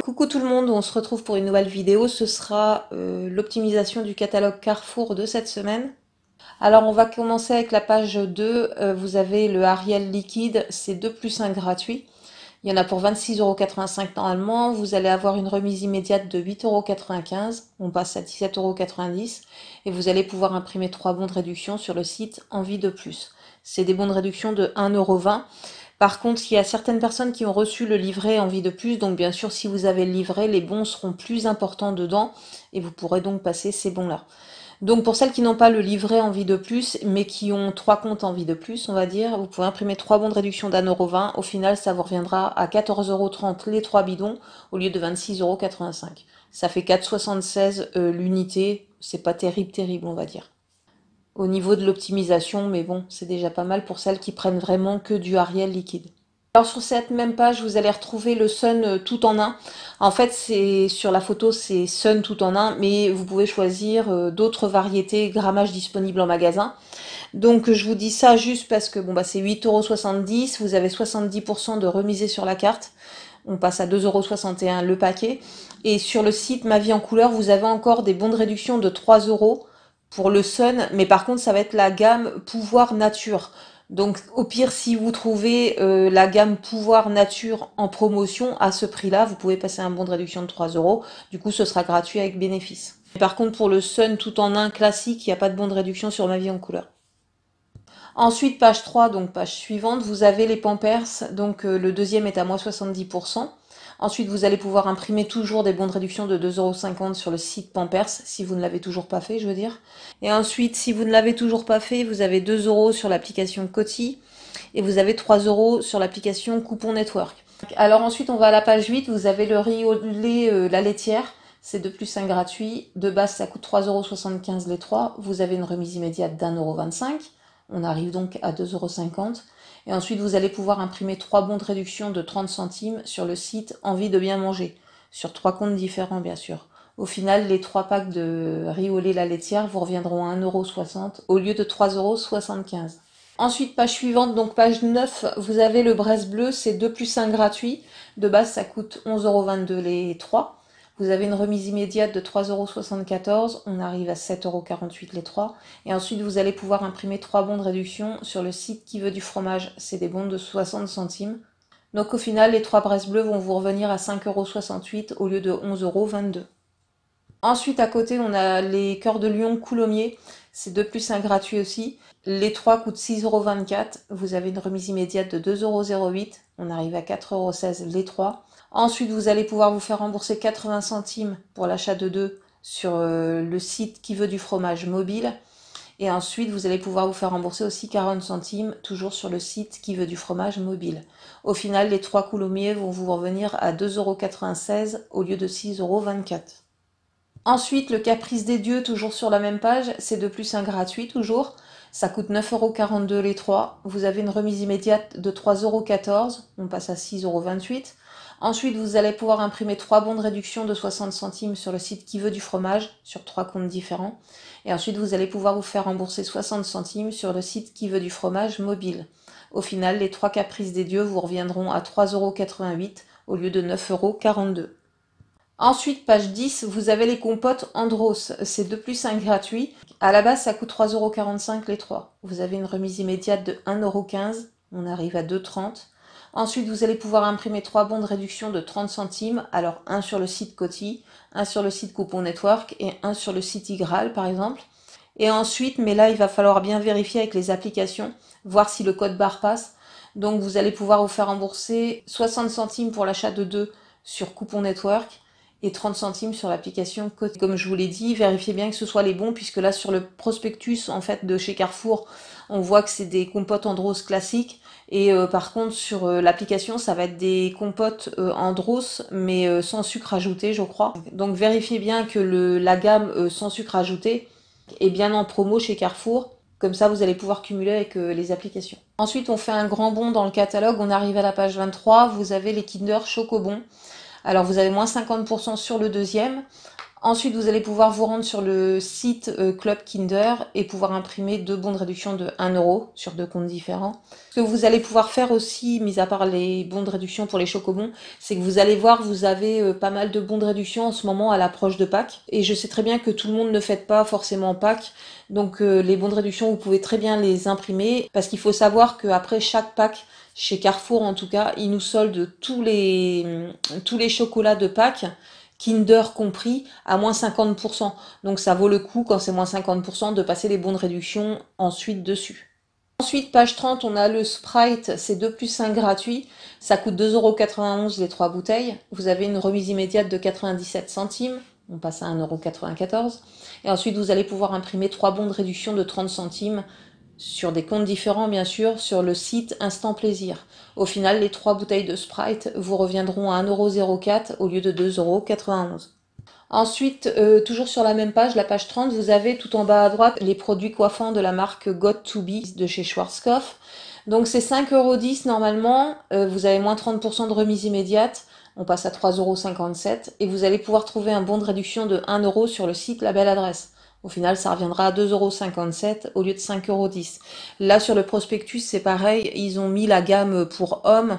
Coucou tout le monde, on se retrouve pour une nouvelle vidéo. Ce sera l'optimisation du catalogue Carrefour de cette semaine. Alors on va commencer avec la page 2. Vous avez le Ariel liquide, c'est 2 plus 1 gratuit. Il y en a pour 26,85 € normalement. Vous allez avoir une remise immédiate de 8,95 €. On passe à 17,90 € et vous allez pouvoir imprimer 3 bons de réduction sur le site Envie de plus. C'est des bons de réduction de 1,20 €. Par contre, il y a certaines personnes qui ont reçu le livret Envie de plus, donc bien sûr, si vous avez le livret, les bons seront plus importants dedans et vous pourrez donc passer ces bons-là. Donc pour celles qui n'ont pas le livret Envie de plus, mais qui ont 3 comptes Envie de plus, on va dire, vous pouvez imprimer 3 bons de réduction d'1,20 €. Au final, ça vous reviendra à 14,30 € les 3 bidons au lieu de 26,85 €. Ça fait 4,76 € l'unité. C'est pas terrible, on va dire. Au niveau de l'optimisation, mais bon, c'est déjà pas mal pour celles qui prennent vraiment que du Ariel liquide. Alors sur cette même page, vous allez retrouver le Sun tout en un. En fait, c'est sur la photo, c'est Sun tout en un, mais vous pouvez choisir d'autres variétés, grammage disponible en magasin. Donc je vous dis ça juste parce que bon bah c'est 8,70 €, vous avez 70% de remisé sur la carte. On passe à 2,61 € le paquet. Et sur le site Ma Vie en Couleur, vous avez encore des bons de réduction de 3 € pour le Sun, mais par contre ça va être la gamme Pouvoir Nature. Donc au pire, si vous trouvez la gamme Pouvoir Nature en promotion à ce prix-là, vous pouvez passer un bon de réduction de 3 €. Du coup, ce sera gratuit avec bénéfice. Par contre, pour le Sun tout en un classique, il n'y a pas de bon de réduction sur Ma Vie en Couleur. Ensuite, page 3, donc page suivante, vous avez les Pampers. Donc le deuxième est à moins 70%. Ensuite, vous allez pouvoir imprimer toujours des bons de réduction de 2,50 € sur le site Pampers, si vous ne l'avez toujours pas fait, je veux dire. Et ensuite, si vous ne l'avez toujours pas fait, vous avez 2 € sur l'application Coty et vous avez 3 € sur l'application Coupon Network. Alors ensuite, on va à la page 8, vous avez le riz au lait, la laitière. C'est 2 plus 1 gratuit. De base, ça coûte 3,75 € les 3. Vous avez une remise immédiate d'1,25 €. On arrive donc à 2,50 €. Et ensuite, vous allez pouvoir imprimer 3 bons de réduction de 30 centimes sur le site Envie de bien manger, sur 3 comptes différents, bien sûr. Au final, les 3 packs de riz au lait la laitière vous reviendront à 1,60 € au lieu de 3,75 €. Ensuite, page suivante, donc page 9, vous avez le Bresse bleu, c'est 2 plus 1 gratuit. De base, ça coûte 11,22 € les 3. Vous avez une remise immédiate de 3,74 €, on arrive à 7,48 € les 3. Et ensuite, vous allez pouvoir imprimer 3 bons de réduction sur le site Qui veut du fromage. C'est des bons de 60 centimes. Donc au final, les 3 Bresse bleus vont vous revenir à 5,68 € au lieu de 11,22 €. Ensuite, à côté, on a les Cœurs de Lion Coulommiers. C'est 2 plus 1 gratuit aussi. Les 3 coûtent 6,24 €. Vous avez une remise immédiate de 2,08 €. On arrive à 4,16 € les 3. Ensuite, vous allez pouvoir vous faire rembourser 80 centimes pour l'achat de 2 sur le site Qui veut du fromage mobile. Et ensuite, vous allez pouvoir vous faire rembourser aussi 40 centimes, toujours sur le site Qui veut du fromage mobile. Au final, les 3 coulommiers vont vous revenir à 2,96 € au lieu de 6,24 €. Ensuite, le Caprice des Dieux, toujours sur la même page, c'est 2 plus 1 gratuit, toujours. Ça coûte 9,42 € les 3. Vous avez une remise immédiate de 3,14 €. On passe à 6,28 €. Ensuite, vous allez pouvoir imprimer 3 bons de réduction de 60 centimes sur le site Qui veut du fromage, sur 3 comptes différents. Et ensuite, vous allez pouvoir vous faire rembourser 60 centimes sur le site Qui veut du fromage mobile. Au final, les 3 Caprices des Dieux vous reviendront à 3,88 € au lieu de 9,42 €. Ensuite, page 10, vous avez les compotes Andros. C'est 2 plus 1 gratuit. À la base, ça coûte 3,45 € les 3. Vous avez une remise immédiate de 1,15 €. On arrive à 2,30 €. Ensuite, vous allez pouvoir imprimer 3 bons de réduction de 30 centimes. Alors, un sur le site Coty, un sur le site Coupon Network et un sur le site Igral, par exemple. Et ensuite, mais là, il va falloir bien vérifier avec les applications, voir si le code barre passe. Donc, vous allez pouvoir vous faire rembourser 60 centimes pour l'achat de 2 sur Coupon Network et 30 centimes sur l'application Coty. Comme je vous l'ai dit, vérifiez bien que ce soit les bons, puisque là, sur le prospectus, en fait, de chez Carrefour, on voit que c'est des compotes Andros classiques. Et par contre, sur l'application, ça va être des compotes Andros, mais sans sucre ajouté, je crois. Donc vérifiez bien que la gamme sans sucre ajouté est bien en promo chez Carrefour. Comme ça, vous allez pouvoir cumuler avec les applications. Ensuite, on fait un grand bond dans le catalogue. On arrive à la page 23. Vous avez les Kinder Chocobon. Alors, vous avez moins 50% sur le deuxième. Ensuite, vous allez pouvoir vous rendre sur le site Club Kinder et pouvoir imprimer 2 bons de réduction de 1 euro sur 2 comptes différents. Ce que vous allez pouvoir faire aussi, mis à part les bons de réduction pour les chocobons, c'est que vous allez voir, vous avez pas mal de bons de réduction en ce moment à l'approche de Pâques. Et je sais très bien que tout le monde ne fête pas forcément Pâques. Donc les bons de réduction, vous pouvez très bien les imprimer. Parce qu'il faut savoir qu'après chaque Pâques, chez Carrefour en tout cas, ils nous soldent tous les chocolats de Pâques, Kinder compris, à moins 50%. Donc ça vaut le coup, quand c'est moins 50%, de passer les bons de réduction ensuite dessus. Ensuite, page 30, on a le Sprite, c'est 2 plus 5 gratuit. Ça coûte 2,91 € les 3 bouteilles. Vous avez une remise immédiate de 97 centimes. On passe à 1,94 €. Et ensuite, vous allez pouvoir imprimer 3 bons de réduction de 30 centimes sur des comptes différents, bien sûr, sur le site Instant Plaisir. Au final, les 3 bouteilles de Sprite vous reviendront à 1,04 € au lieu de 2,91 €. Ensuite, toujours sur la même page, la page 30, vous avez tout en bas à droite les produits coiffants de la marque Got2b de chez Schwarzkopf. Donc c'est 5,10 € normalement, vous avez moins 30% de remise immédiate, on passe à 3,57 € et vous allez pouvoir trouver un bon de réduction de 1 € sur le site La Belle Adresse. Au final, ça reviendra à 2,57 € au lieu de 5,10 €. Là, sur le prospectus, c'est pareil, ils ont mis la gamme pour hommes.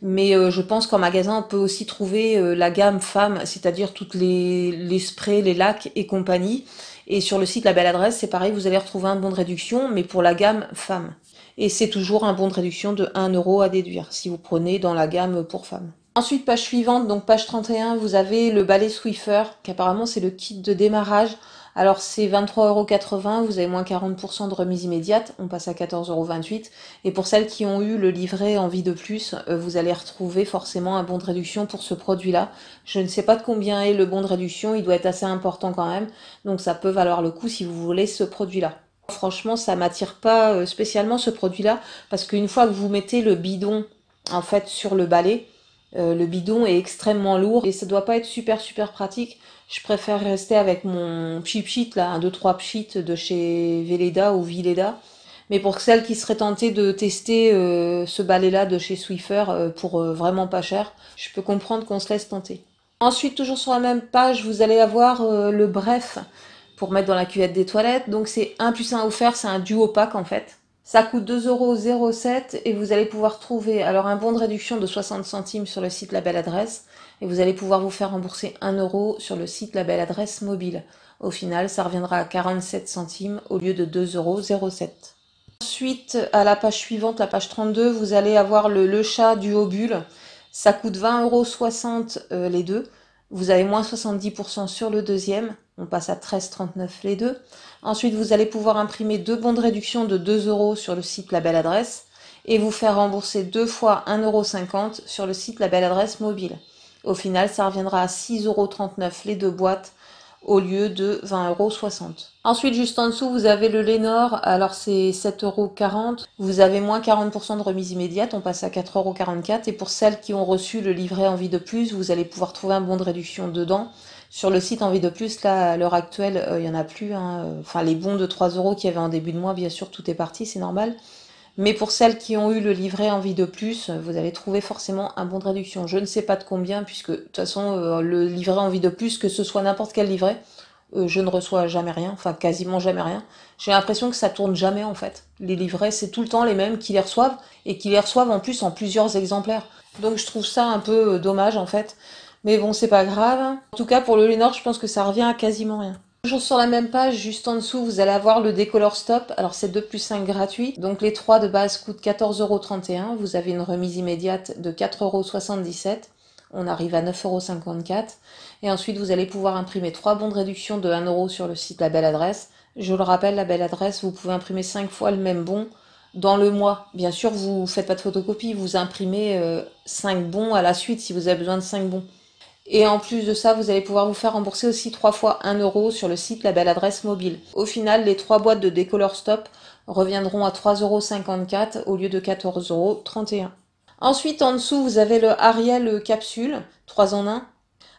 Mais je pense qu'en magasin, on peut aussi trouver la gamme femme, c'est-à-dire toutes les sprays, les lacs et compagnie. Et sur le site La Belle Adresse, c'est pareil, vous allez retrouver un bon de réduction, mais pour la gamme femme. Et c'est toujours un bon de réduction de 1 € à déduire, si vous prenez dans la gamme pour femmes. Ensuite, page suivante, donc page 31, vous avez le balai Swiffer, qu'apparemment c'est le kit de démarrage. Alors c'est 23,80 €, vous avez moins 40% de remise immédiate, on passe à 14,28 €. Et pour celles qui ont eu le livret Envie de plus, vous allez retrouver forcément un bon de réduction pour ce produit-là. Je ne sais pas de combien est le bon de réduction, il doit être assez important quand même, donc ça peut valoir le coup si vous voulez ce produit-là. Franchement, ça m'attire pas spécialement ce produit-là, parce qu'une fois que vous mettez le bidon en fait sur le balai, le bidon est extrêmement lourd et ça doit pas être super pratique. Je préfère rester avec mon pchit là, un 2-3 pchit de chez Veleda ou Vileda. Mais pour celles qui seraient tentées de tester ce balai là de chez Swiffer pour vraiment pas cher, je peux comprendre qu'on se laisse tenter. Ensuite, toujours sur la même page, vous allez avoir le bref pour mettre dans la cuvette des toilettes. Donc c'est 1 plus 1 offert, c'est un duo pack en fait. Ça coûte 2,07 € et vous allez pouvoir trouver alors un bon de réduction de 60 centimes sur le site La Belle Adresse et vous allez pouvoir vous faire rembourser 1 € sur le site La Belle Adresse mobile. Au final, ça reviendra à 47 centimes au lieu de 2,07 €. Ensuite, à la page suivante, la page 32, vous allez avoir le chat duo bulle. Ça coûte 20,60 € les deux. Vous avez moins 70% sur le deuxième. On passe à 13,39 € les deux. Ensuite, vous allez pouvoir imprimer 2 bons de réduction de 2 € sur le site La Belle Adresse et vous faire rembourser 2 fois 1,50 € sur le site La Belle Adresse mobile. Au final, ça reviendra à 6,39 € les deux boîtes au lieu de 20,60 €. Ensuite, juste en dessous, vous avez le Lénore. Alors, c'est 7,40 €. Vous avez moins 40% de remise immédiate. On passe à 4,44 €. Et pour celles qui ont reçu le livret Envie de plus, vous allez pouvoir trouver un bon de réduction dedans. Sur le site Envie de plus, là, à l'heure actuelle, il n'y en a plus. Enfin, les bons de 3 € qu'il y avait en début de mois, bien sûr, tout est parti, c'est normal. Mais pour celles qui ont eu le livret Envie de plus, vous allez trouver forcément un bon de réduction. Je ne sais pas de combien, puisque de toute façon, le livret Envie de plus, que ce soit n'importe quel livret, je ne reçois jamais rien, enfin quasiment jamais rien. J'ai l'impression que ça tourne jamais en fait. Les livrets, c'est tout le temps les mêmes qui les reçoivent, et qui les reçoivent en plus en plusieurs exemplaires. Donc je trouve ça un peu dommage en fait. Mais bon, c'est pas grave. En tout cas, pour le Lénore, je pense que ça revient à quasiment rien. Toujours sur la même page, juste en dessous, vous allez avoir le Décolor Stop. Alors c'est 2 plus 5 gratuit. Donc les 3 de base coûtent 14,31 €. Vous avez une remise immédiate de 4,77 €. On arrive à 9,54 €. Et ensuite, vous allez pouvoir imprimer 3 bons de réduction de 1 € sur le site La Belle Adresse. Je le rappelle, La Belle Adresse, vous pouvez imprimer 5 fois le même bon dans le mois. Bien sûr, vous ne faites pas de photocopie, vous imprimez 5 bons à la suite si vous avez besoin de 5 bons. Et en plus de ça, vous allez pouvoir vous faire rembourser aussi 3 fois 1 € sur le site La Belle Adresse mobile. Au final, les 3 boîtes de Décolor Stop reviendront à 3,54 € au lieu de 14,31 €. Ensuite, en dessous, vous avez le Ariel capsule, 3 en 1.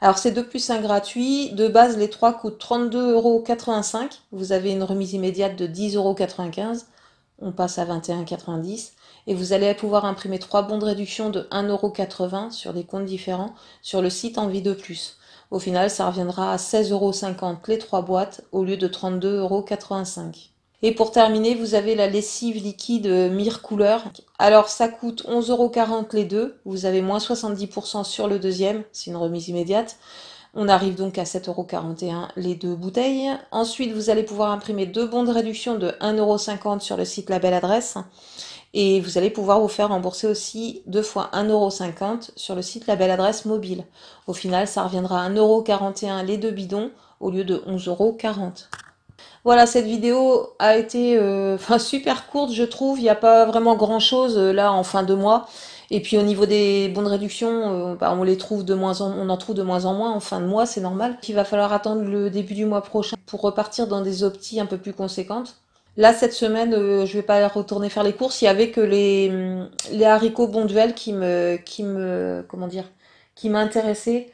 Alors, c'est 2 plus 1 gratuit. De base, les 3 coûtent 32,85 €. Vous avez une remise immédiate de 10,95 €. On passe à 21,90 €. et vous allez pouvoir imprimer 3 bons de réduction de 1,80 € sur des comptes différents sur le site Envie de Plus. Au final, ça reviendra à 16,50 € les 3 boîtes au lieu de 32,85 €. Et pour terminer, vous avez la lessive liquide Mire Couleur. Alors ça coûte 11,40 € les deux, vous avez moins 70% sur le deuxième, c'est une remise immédiate. On arrive donc à 7,41 € les deux bouteilles. Ensuite, vous allez pouvoir imprimer 2 bons de réduction de 1,50 € sur le site Label Adresse. Et vous allez pouvoir vous faire rembourser aussi 2 fois 1,50 € sur le site Label Adresse mobile. Au final, ça reviendra à 1,41 € les deux bidons au lieu de 11,40 €. Voilà, cette vidéo a été super courte, je trouve. Il n'y a pas vraiment grand chose là en fin de mois. Et puis au niveau des bons de réduction, on les trouve on en trouve de moins en moins en fin de mois, c'est normal. Il va falloir attendre le début du mois prochain pour repartir dans des optis un peu plus conséquentes. Là, cette semaine, je vais pas retourner faire les courses. Il y avait que les haricots Bonduelle qui m'intéressaient.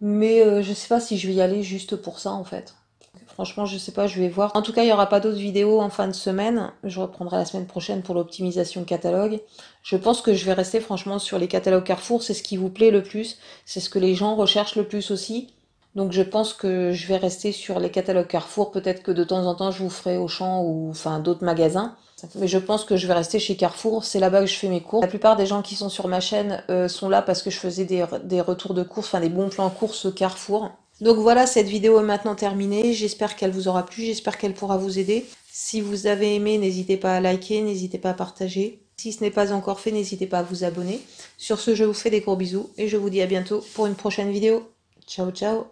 Mais je sais pas si je vais y aller juste pour ça en fait. Franchement, je sais pas, je vais voir. En tout cas, il n'y aura pas d'autres vidéos en fin de semaine. Je reprendrai la semaine prochaine pour l'optimisation catalogue. Je pense que je vais rester franchement sur les catalogues Carrefour. C'est ce qui vous plaît le plus. C'est ce que les gens recherchent le plus aussi. Donc je pense que je vais rester sur les catalogues Carrefour. Peut-être que de temps en temps, je vous ferai Auchan ou enfin d'autres magasins. Mais je pense que je vais rester chez Carrefour. C'est là-bas que je fais mes courses. La plupart des gens qui sont sur ma chaîne sont là parce que je faisais des retours de courses, enfin des bons plans courses Carrefour. Donc voilà, cette vidéo est maintenant terminée. J'espère qu'elle vous aura plu, j'espère qu'elle pourra vous aider. Si vous avez aimé, n'hésitez pas à liker, n'hésitez pas à partager. Si ce n'est pas encore fait, n'hésitez pas à vous abonner. Sur ce, je vous fais des gros bisous et je vous dis à bientôt pour une prochaine vidéo. Ciao, ciao!